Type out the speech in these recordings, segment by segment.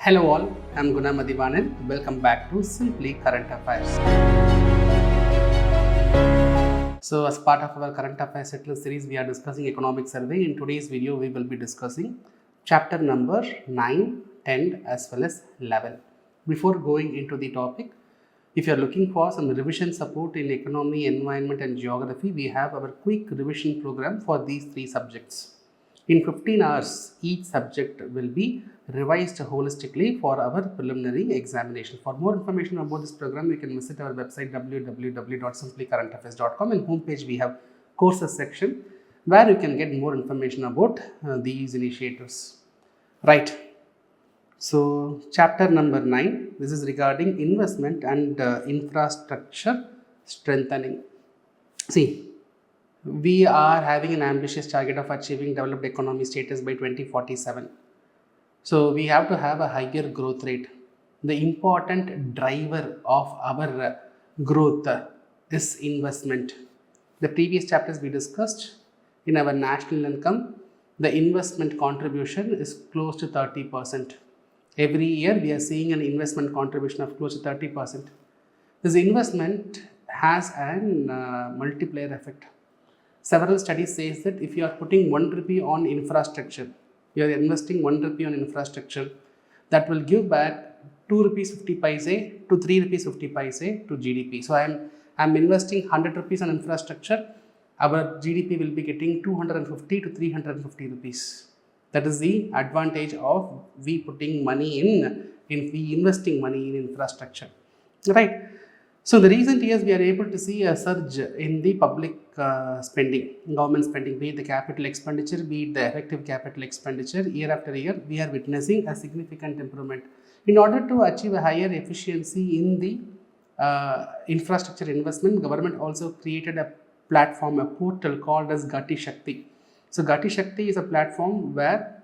Hello all, I am Guna Mathivanan. Welcome back to Simply Current Affairs. So as part of our Current Affairs Hitlist series, we are discussing economic survey. In today's video, we will be discussing chapter number 9, 10 as well as 11. Before going into the topic, if you are looking for some revision support in economy, environment and geography, we have our quick revision program for these three subjects. In 15 hours, each subject will be revised holistically for our preliminary examination. For more information about this program, you can visit our website www.simplycurrentaffairs.com. In homepage, we have courses section where you can get more information about these initiatives. Right. So, chapter number 9, this is regarding investment and infrastructure strengthening. See, we are having an ambitious target of achieving developed economy status by 2047. So we have to have a higher growth rate. The important driver of our growth is investment. The previous chapters we discussed, in our national income, the investment contribution is close to 30%. Every year we are seeing an investment contribution of close to 30%. This investment has an multiplier effect. Several studies say that if you are putting 1 rupee on infrastructure, you are investing 1 rupee on infrastructure, that will give back 2 rupees 50 paise to 3 rupees 50 paise to GDP. So I am investing 100 rupees on infrastructure, our GDP will be getting 250 to 350 rupees. That is the advantage of we putting money in we investing money in infrastructure, right? So the recent years we are able to see a surge in the public spending, government spending, be it the capital expenditure, be it the effective capital expenditure. Year after year, we are witnessing a significant improvement. In order to achieve a higher efficiency in the infrastructure investment, government also created a platform, a portal called as Gati Shakti. So Gati Shakti is a platform where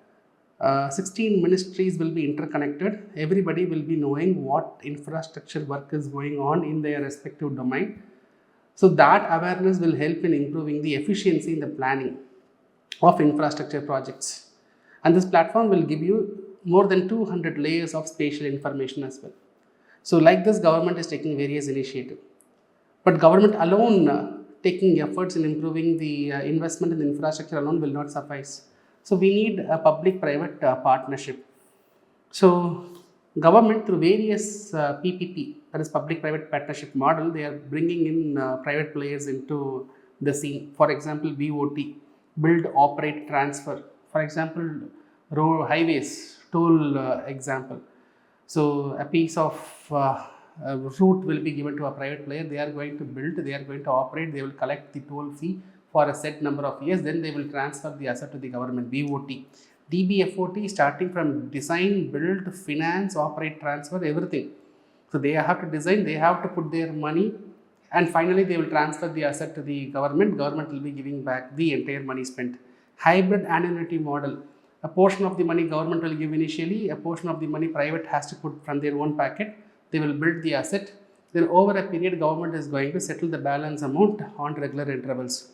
16 ministries will be interconnected. Everybody will be knowing what infrastructure work is going on in their respective domain. So that awareness will help in improving the efficiency in the planning of infrastructure projects. And this platform will give you more than 200 layers of spatial information as well. So like this, government is taking various initiatives. But government alone taking efforts in improving the investment in the infrastructure alone will not suffice. So we need a public-private partnership. So government through various PPP, that is public-private partnership model, they are bringing in private players into the scene. For example, BOT, build, operate, transfer. For example, road, highways, toll example. So a piece of route will be given to a private player. They are going to build, they are going to operate, they will collect the toll fee for a set number of years, then they will transfer the asset to the government, BOT. DBFOT, starting from design, build, finance, operate, transfer, everything. So they have to design, they have to put their money, and finally they will transfer the asset to the government. Government will be giving back the entire money spent. Hybrid annuity model. A portion of the money government will give initially, a portion of the money private has to put from their own packet. They will build the asset. Then over a period, government is going to settle the balance amount on regular intervals.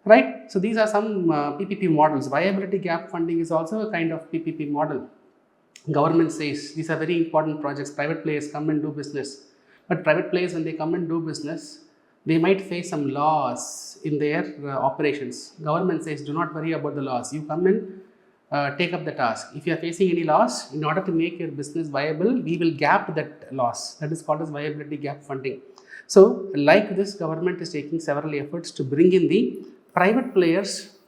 Right? So these are some PPP models. Viability gap funding is also a kind of PPP model. Government says these are very important projects. Private players come and do business. But private players, when they come and do business, they might face some loss in their operations. Government says, do not worry about the loss. You come and take up the task. If you are facing any loss, in order to make your business viable, we will gap that loss. That is called as viability gap funding. So like this, government is taking several efforts to bring in the private players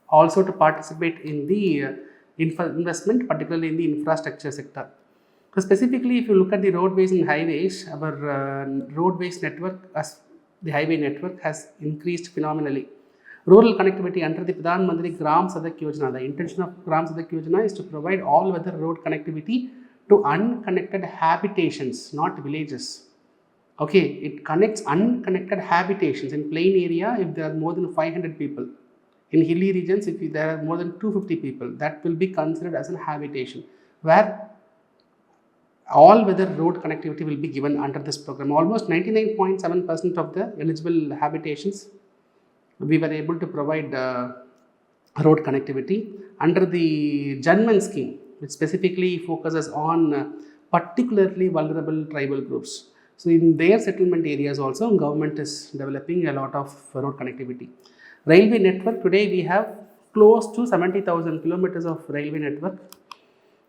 also to participate in the investment, particularly in the infrastructure sector. So specifically, if you look at the roadways and highways, our roadways network, as the highway network, has increased phenomenally. Rural connectivity under the Pradhan Mantri Gram Sadak Yojana. The intention of Gram Sadak Yojana is to provide all-weather road connectivity to unconnected habitations, not villages. Okay, it connects unconnected habitations in plain area if there are more than 500 people. In hilly regions, if there are more than 250 people, that will be considered as an habitation, where all-weather road connectivity will be given under this program. Almost 99.7% of the eligible habitations, we were able to provide road connectivity under the Janman scheme. which specifically focuses on particularly vulnerable tribal groups. So in their settlement areas also, government is developing a lot of road connectivity. Railway network, today we have close to 70,000 kilometers of railway network.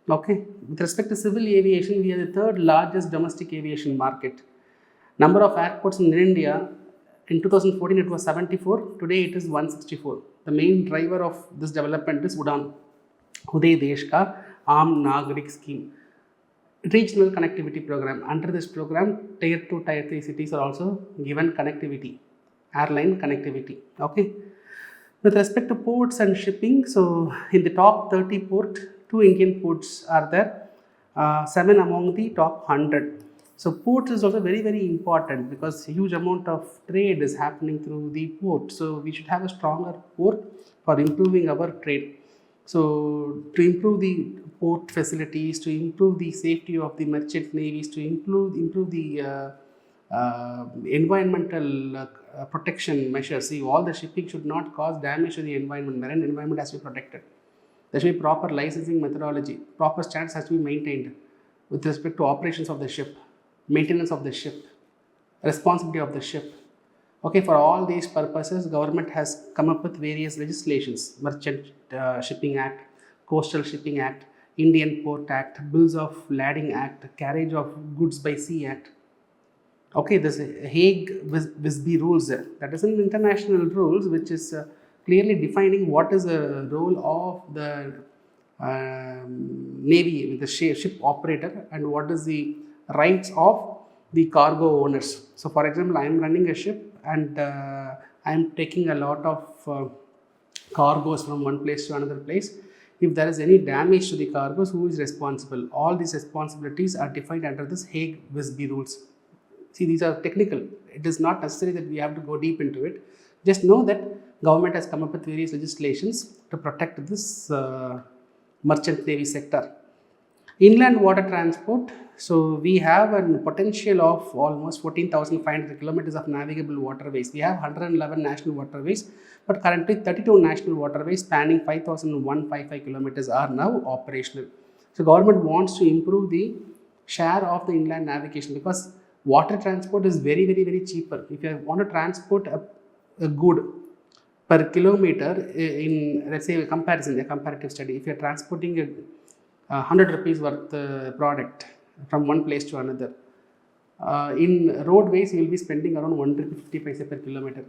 Okay, with respect to civil aviation, we are the third largest domestic aviation market. Number of airports in India, in 2014 it was 74, today it is 164. The main driver of this development is Uday Desh Ka Aam Nagarik scheme. Regional connectivity program. Under this program, tier 2, tier 3 cities are also given connectivity, airline connectivity. Okay. With respect to ports and shipping, so in the top 30 port, 2 Indian ports are there, 7 among the top 100. So ports is also very, very important because huge amount of trade is happening through the port. So we should have a stronger port for improving our trade. So to improve the port facilities, to improve the safety of the merchant navies, to improve the environmental protection measures. See, all the shipping should not cause damage to the environment. Marine environment has to be protected. There should be proper licensing methodology. Proper standards has to be maintained with respect to operations of the ship, maintenance of the ship, responsibility of the ship. Okay, for all these purposes, government has come up with various legislations: Merchant Shipping Act, Coastal Shipping Act, Indian Port Act, Bills of Lading Act, Carriage of Goods by Sea Act. Okay, this Hague-Visby rules, that is an international rules which is clearly defining what is the role of the navy with the ship operator and what is the rights of the cargo owners. So for example, I am running a ship and I am taking a lot of cargoes from one place to another place. If there is any damage to the cargoes, who is responsible? All these responsibilities are defined under this Hague-Visby rules. See, these are technical. It is not necessary that we have to go deep into it. Just know that government has come up with various legislations to protect this merchant navy sector. Inland water transport. So we have a potential of almost 14,500 kilometers of navigable waterways. We have 111 national waterways, but currently 32 national waterways spanning 5,155 kilometers are now operational. So government wants to improve the share of the inland navigation because water transport is very, very, very cheaper. If you want to transport a good per kilometer in, let's say, a comparative study, if you are transporting a 100 rupees worth product from one place to another, in roadways you will be spending around 1 rupee 50 paise per kilometer.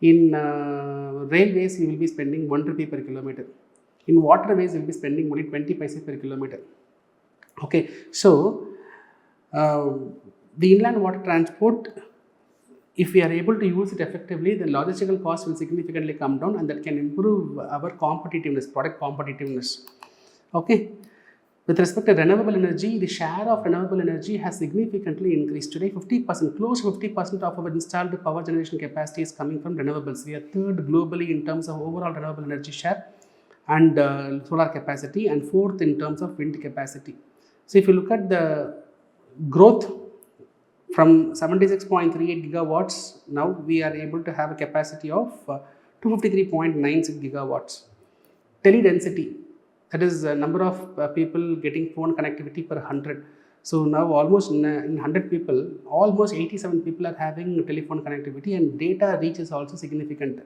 In railways you will be spending 1 rupee per kilometer. In waterways you will be spending only 20 paise per kilometer. Okay, so the inland water transport, if we are able to use it effectively, the logistical cost will significantly come down and that can improve our competitiveness, product competitiveness. Okay. With respect to renewable energy, the share of renewable energy has significantly increased. Today, 50%, close to 50% of our installed power generation capacity is coming from renewables. We are third globally in terms of overall renewable energy share and solar capacity, and fourth in terms of wind capacity. So if you look at the growth from 76.38 gigawatts, now we are able to have a capacity of 253.96 gigawatts. Teledensity, that is the number of people getting phone connectivity per 100. So now almost in 100 people, almost 87 people are having telephone connectivity, and data reach is also significant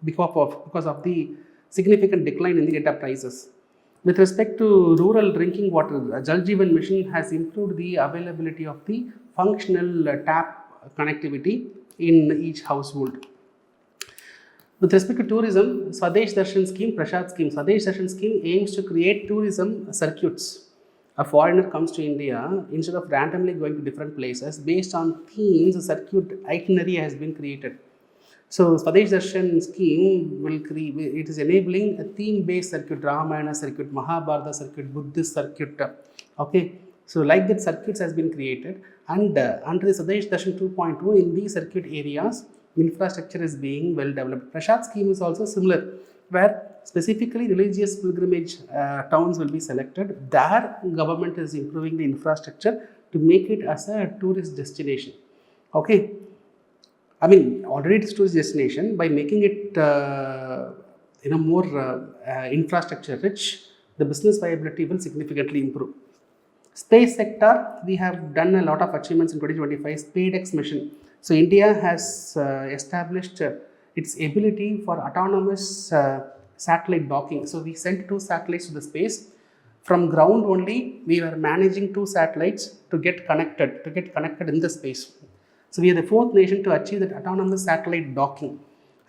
because of the significant decline in the data prices. With respect to rural drinking water, Jal Jeevan Mission has improved the availability of the functional tap connectivity in each household. With respect to tourism, Swadesh Darshan scheme, Prashad scheme. Swadesh Darshan scheme aims to create tourism circuits. A foreigner comes to India, instead of randomly going to different places, based on themes, a circuit itinerary has been created. So Swadesh Darshan scheme will create, it is enabling a theme-based circuit, Ramayana circuit, Mahabharata circuit, Buddhist circuit. Okay, so like that circuits has been created, and under the Swadesh Darshan 2.0, in these circuit areas, infrastructure is being well developed. Prashad scheme is also similar, where specifically religious pilgrimage towns will be selected. There, government is improving the infrastructure to make it as a tourist destination. Okay, I mean already it is tourist destination. By making it more infrastructure rich, the business viability will significantly improve. Space sector, we have done a lot of achievements in 2025. SpaceX mission. So India has established its ability for autonomous satellite docking. So we sent 2 satellites to the space. From ground only, we were managing 2 satellites to get connected in the space. So we are the 4th nation to achieve that autonomous satellite docking.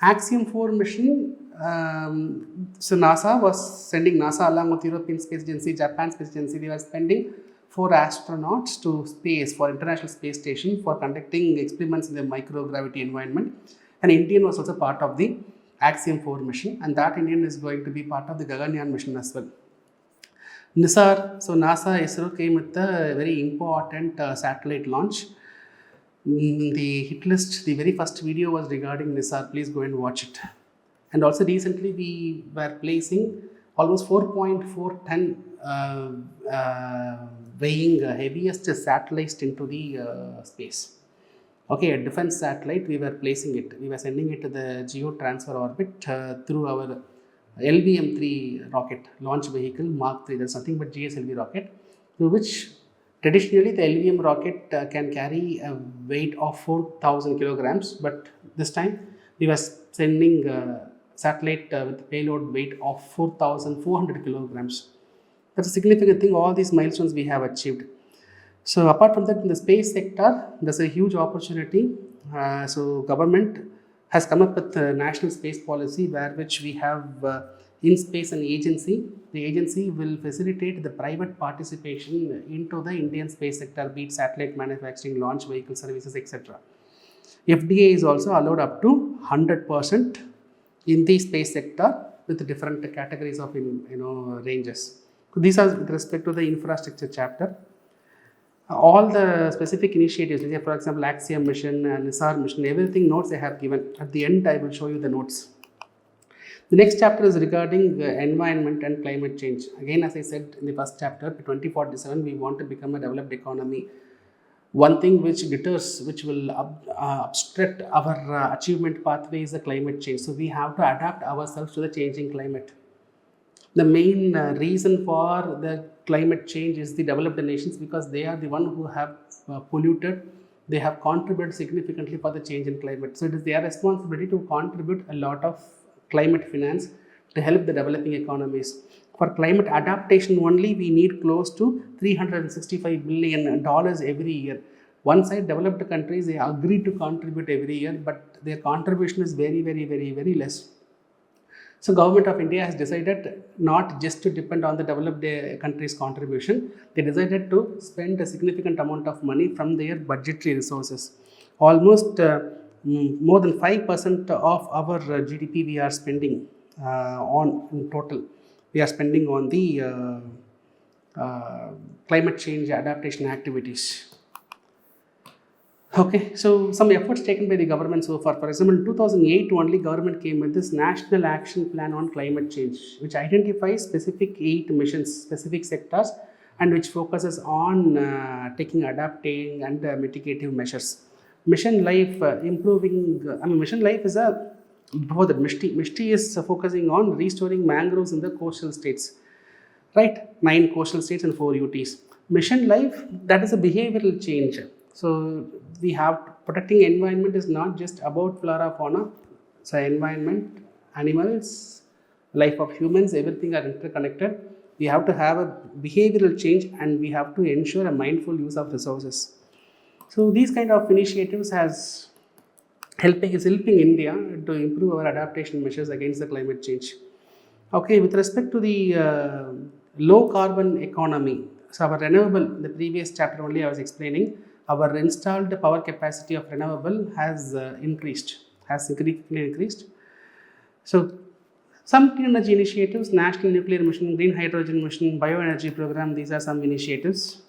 Axiom 4 mission, so NASA was sending, NASA along with European Space Agency, Japan Space Agency, they were spending 4 astronauts to space for International Space Station for conducting experiments in the microgravity environment. And Indian was also part of the Axiom 4 mission, and that Indian is going to be part of the Gaganyaan mission as well. NISAR, so NASA ISRO came with a very important satellite launch. The Hitlist, the very first video was regarding NISAR. Please go and watch it. And also recently we were placing almost 4.4 ton weighing heaviest satellite into the space. Okay, a defense satellite, we were placing it. We were sending it to the geo transfer orbit through our LVM-3 rocket launch vehicle Mark 3. There's nothing but GSLV rocket, through which traditionally the LVM rocket can carry a weight of 4,000 kilograms, but this time we were sending a satellite with payload weight of 4,400 kilograms. That's a significant thing. All these milestones we have achieved. So apart from that, in the space sector, there's a huge opportunity. So government has come up with a national space policy where which we have in space an agency. The agency will facilitate the private participation into the Indian space sector, be it satellite manufacturing, launch vehicle services, etc. FDA is also allowed up to 100% in the space sector with different categories of ranges. So these are with respect to the infrastructure chapter. All the specific initiatives, like for example, Axiom mission and NISAR mission, everything notes I have given. At the end, I will show you the notes. The next chapter is regarding environment and climate change. Again, as I said in the first chapter, 2047, we want to become a developed economy. One thing which deters, which will obstruct our achievement pathway is the climate change. So we have to adapt ourselves to the changing climate. The main reason for the climate change is the developed nations, because they are the one who have polluted. They have contributed significantly for the change in climate. So it is their responsibility to contribute a lot of climate finance to help the developing economies. For climate adaptation only, we need close to $365 billion every year. One side, developed countries, they agree to contribute every year, but their contribution is very, very, very, very less. So government of India has decided not just to depend on the developed countries' contribution. They decided to spend a significant amount of money from their budgetary resources. Almost more than 5% of our GDP we are spending on in total. We are spending on the climate change adaptation activities. Okay, so some efforts taken by the government so far. For example, in 2008 only, government came with this National Action Plan on Climate Change, which identifies specific 8 missions, specific sectors, and which focuses on adapting and mitigative measures. Mission Life, Mission Life is before that, MISTI is focusing on restoring mangroves in the coastal states, right? 9 coastal states and 4 UTs. Mission Life, that is a behavioral change. So we have protecting environment is not just about flora, fauna. So environment, animals, life of humans, everything are interconnected. We have to have a behavioral change, and we have to ensure a mindful use of resources. So these kind of initiatives is helping India to improve our adaptation measures against the climate change. Okay, with respect to the low carbon economy, so our renewable, the previous chapter only I was explaining, our installed power capacity of renewable has significantly increased. So some clean energy initiatives, National Nuclear Mission, Green Hydrogen Mission, Bioenergy Program, these are some initiatives.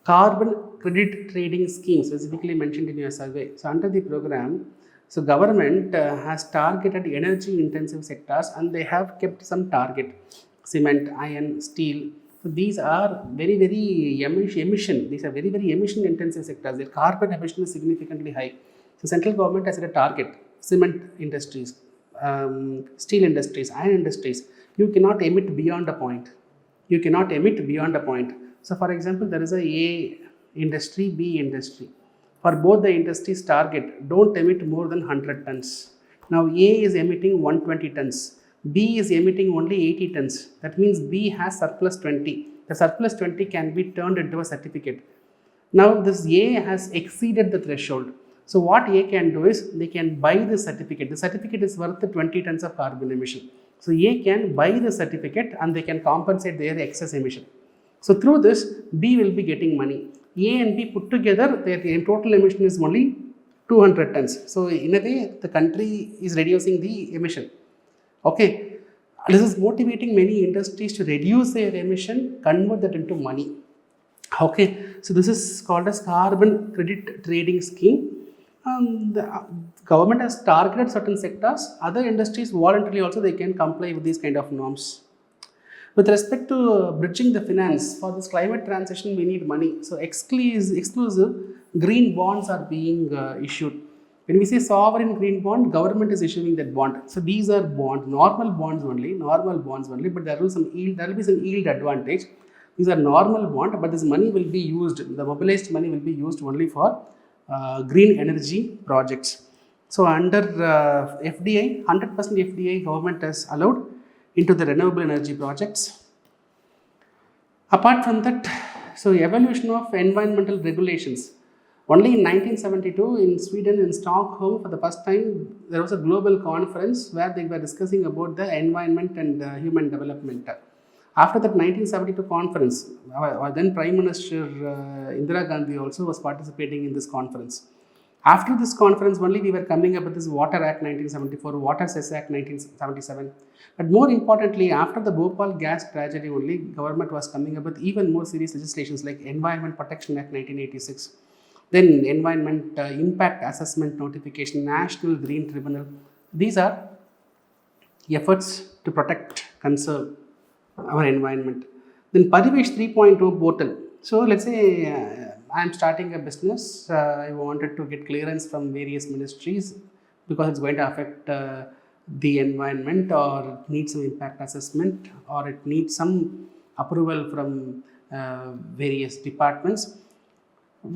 Carbon credit trading scheme specifically mentioned in your survey. So under the program, so government has targeted energy intensive sectors, and they have kept some target: cement, iron, steel. So these are very, very emission. These are very, very emission intensive sectors. Their carbon emission is significantly high. So central government has set a target: cement industries, steel industries, iron industries. You cannot emit beyond a point. You cannot emit beyond a point. So for example, there is A industry, B industry. For both the industries target, don't emit more than 100 tons. Now A is emitting 120 tons. B is emitting only 80 tons. That means B has surplus 20. The surplus 20 can be turned into a certificate. Now this A has exceeded the threshold. So what A can do is they can buy the certificate. The certificate is worth 20 tons of carbon emission. So A can buy the certificate and they can compensate their excess emission. So through this, B will be getting money. A and B put together, their total emission is only 200 tons. So in a way, the country is reducing the emission. Okay, this is motivating many industries to reduce their emission, convert that into money. Okay, so this is called as carbon credit trading scheme. The government has targeted certain sectors. Other industries voluntarily also they can comply with these kind of norms. With respect to bridging the finance for this climate transition, we need money. So exclusive green bonds are being issued. When we say sovereign green bond, government is issuing that bond. So these are bonds, normal bonds only, but there will be some yield advantage. These are normal bond, but this money will be used, the mobilized money will be used only for green energy projects. So under FDI, 100% FDI government has allowed into the renewable energy projects. Apart from that, so evolution of environmental regulations. Only in 1972 in Sweden, in Stockholm, for the first time, there was a global conference where they were discussing about the environment and human development. After that 1972 conference, then Prime Minister Indira Gandhi also was participating in this conference. After this conference only we were coming up with this Water Act 1974, Water Cess Act 1977. But more importantly, after the Bhopal gas tragedy only, government was coming up with even more serious legislations like Environment Protection Act 1986. Then Environment Impact Assessment Notification, National Green Tribunal. These are efforts to protect, conserve our environment. Then Parivesh 3.0 portal. So let's say I am starting a business. I wanted to get clearance from various ministries because it's going to affect the environment, or needs some impact assessment, or it needs some approval from various departments.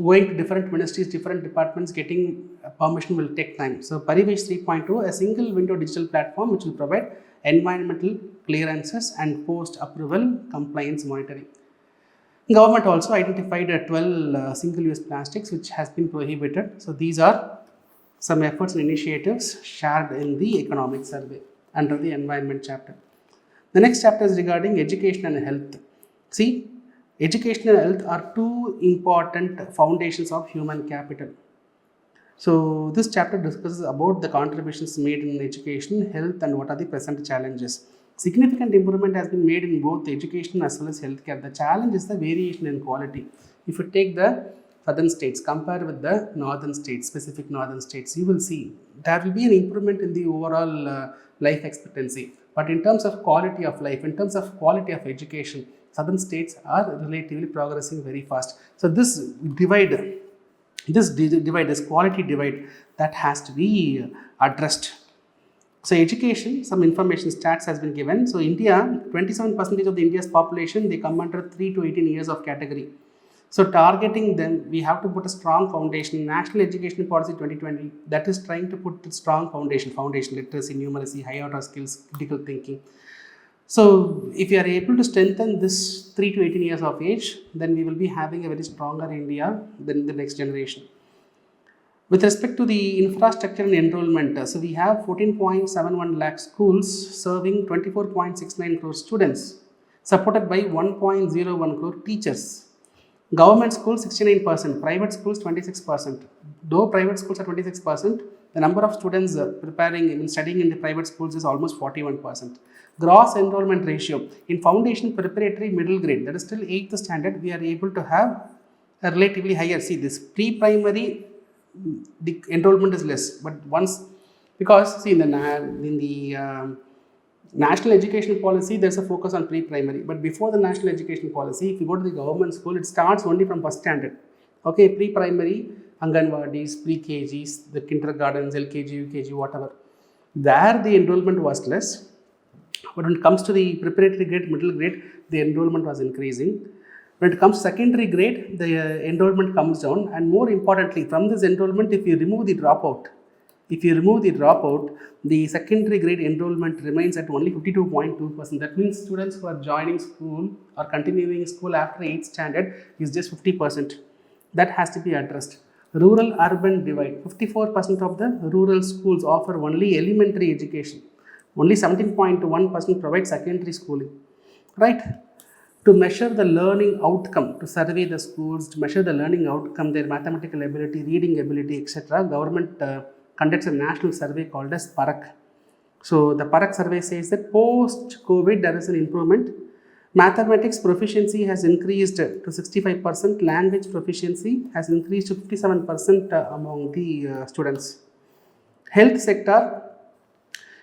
Going to different ministries, different departments, getting permission will take time. So Parivesh 3.2, a single window digital platform which will provide environmental clearances and post-approval compliance monitoring. Government also identified 12 single-use plastics which has been prohibited. So these are some efforts and initiatives shared in the economic survey under the environment chapter. The next chapter is regarding education and health. See, education and health are two important foundations of human capital. So this chapter discusses about the contributions made in education, health, and what are the present challenges. Significant improvement has been made in both education as well as healthcare. The challenge is the variation in quality. If you take the southern states, compare with the northern states, specific northern states, you will see there will be an improvement in the overall life expectancy. But in terms of quality of life, in terms of quality of education, southern states are relatively progressing very fast. So this divide, this quality divide, that has to be addressed. So education, some information stats has been given. So India, 27% of the India's population, they come under 3 to 18 years of category. So targeting them, we have to put a strong foundation. National Education Policy 2020, that is trying to put a strong foundation literacy, numeracy, high order skills, critical thinking. So if you are able to strengthen this 3 to 18 years of age, then we will be having a very stronger India than the next generation. With respect to the infrastructure and enrollment, so we have 14.71 lakh schools serving 24.69 crore students, supported by 1.01 crore teachers. Government schools 69%, private schools 26%. Though private schools are 26%, the number of students studying in the private schools is almost 41%. Gross enrollment ratio in foundation, preparatory, middle grade, that is still 8th standard, we are able to have a relatively higher. See, this pre-primary, the enrollment is less, but once, because see in the national education policy there's a focus on pre-primary, but before the national education policy, if you go to the government school, it starts only from first standard. Okay, pre-primary, Anganwadis, pre-KGs, the kindergartens, LKG, UKG, whatever. There the enrollment was less. But when it comes to the preparatory grade, middle grade, the enrollment was increasing. When it comes to secondary grade, the enrollment comes down, and more importantly, from this enrollment, if you remove the dropout, the secondary grade enrollment remains at only 52.2%. That means students who are joining school or continuing school after 8th standard is just 50%. That has to be addressed. Rural urban divide. 54% of the rural schools offer only elementary education. Only 17.1% provide secondary schooling. Right? To measure the learning outcome, to survey the schools, to measure the learning outcome, their mathematical ability, reading ability, etc., government conducts a national survey called as PARAK. So the PARAK survey says that post-COVID there is an improvement. Mathematics proficiency has increased to 65%, language proficiency has increased to 57% among the students. Health sector,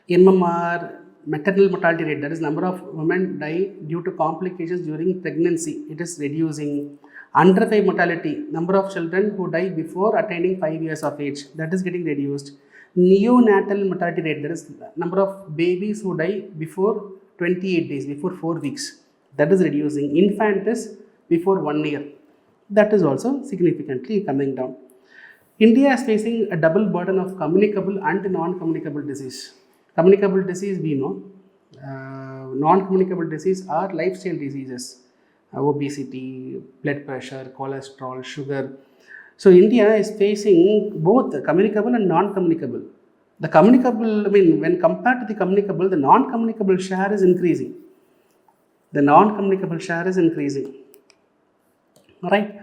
MMR, maternal mortality rate, that is number of women die due to complications during pregnancy, it is reducing. Under 5 mortality, number of children who die before attaining 5 years of age, that is getting reduced. Neonatal mortality rate, that is number of babies who die before 28 days, before 4 weeks, that is reducing. Infantis before 1 year, that is also significantly coming down. India is facing a double burden of communicable and non-communicable disease. Communicable disease we know, non-communicable disease are lifestyle diseases, obesity, blood pressure, cholesterol, sugar. So India is facing both communicable and non-communicable. The communicable, when compared to the communicable, the non-communicable share is increasing. Right?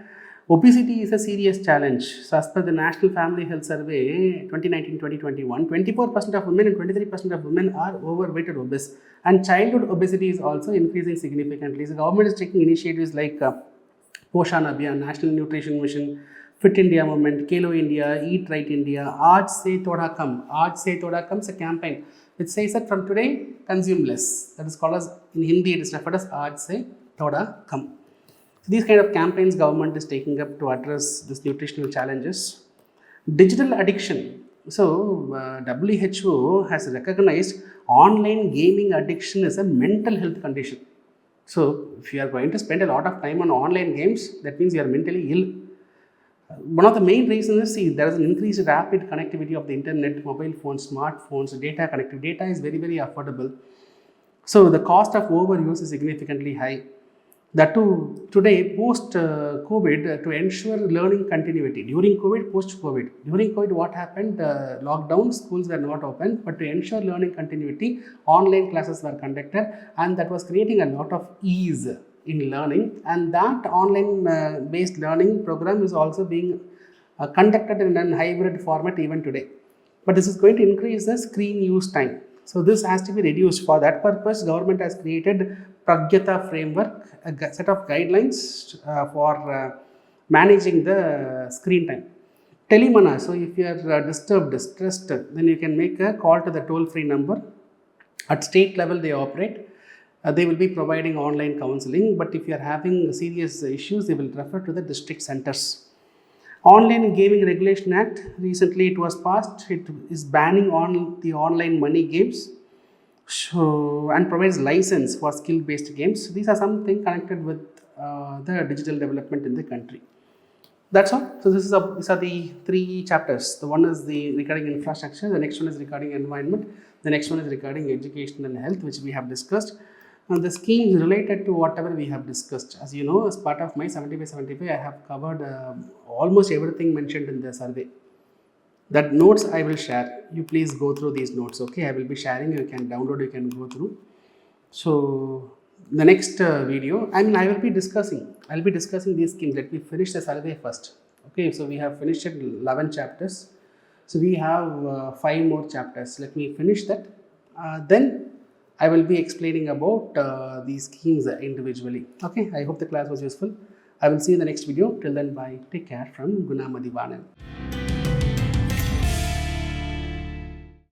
Obesity is a serious challenge. So as per the National Family Health Survey 2019-2021, 24% of women and 23% of women are overweight or obese. And childhood obesity is also increasing significantly. So the government is taking initiatives like Poshan Abhiyan, National Nutrition Mission, Fit India Movement, Kelo India, Eat Right India, Aaj Se Thoda Kam. Aaj Se Thoda Kam is a campaign which says that from today, consume less. That is called as, in Hindi it is referred as Aaj Se Thoda Kam. These kind of campaigns government is taking up to address these nutritional challenges. Digital addiction. So WHO has recognized online gaming addiction as a mental health condition. So if you are going to spend a lot of time on online games, that means you are mentally ill. One of the main reasons is, there is an increased rapid connectivity of the internet, mobile phones, smartphones, data connectivity. Data is very, very affordable. So the cost of overuse is significantly high. That too, today, post-COVID, to ensure learning continuity. During COVID, post-COVID. During COVID, what happened? Lockdown, schools were not open, but to ensure learning continuity, online classes were conducted, and that was creating a lot of ease in learning. And that online based learning program is also being conducted in a hybrid format even today. But this is going to increase the screen use time. So this has to be reduced. For that purpose, government has created Pragyata framework, a set of guidelines for managing the screen time. Telemana, so if you are disturbed, stressed, then you can make a call to the toll-free number. At state level they operate. They will be providing online counseling, but if you are having serious issues, they will refer to the district centers. Online Gaming Regulation Act, recently it was passed. It is banning on the online money games, and provides license for skill-based games. These are something connected with the digital development in the country. That's all. So these are the 3 chapters. The one is regarding infrastructure, the next one is regarding environment, the next one is regarding education and health, which we have discussed. And the schemes related to whatever we have discussed. As you know, as part of my 70/75, I have covered almost everything mentioned in the survey. That notes I will share. You please go through these notes, okay? I will be sharing. You can download, you can go through. So the next video, I will be discussing these schemes. Let me finish the survey first. Okay, so we have finished 11 chapters. So we have 5 more chapters. Let me finish that. Then I will be explaining about these schemes individually. Okay, I hope the class was useful. I will see you in the next video. Till then, bye. Take care from Guna Mathivanan.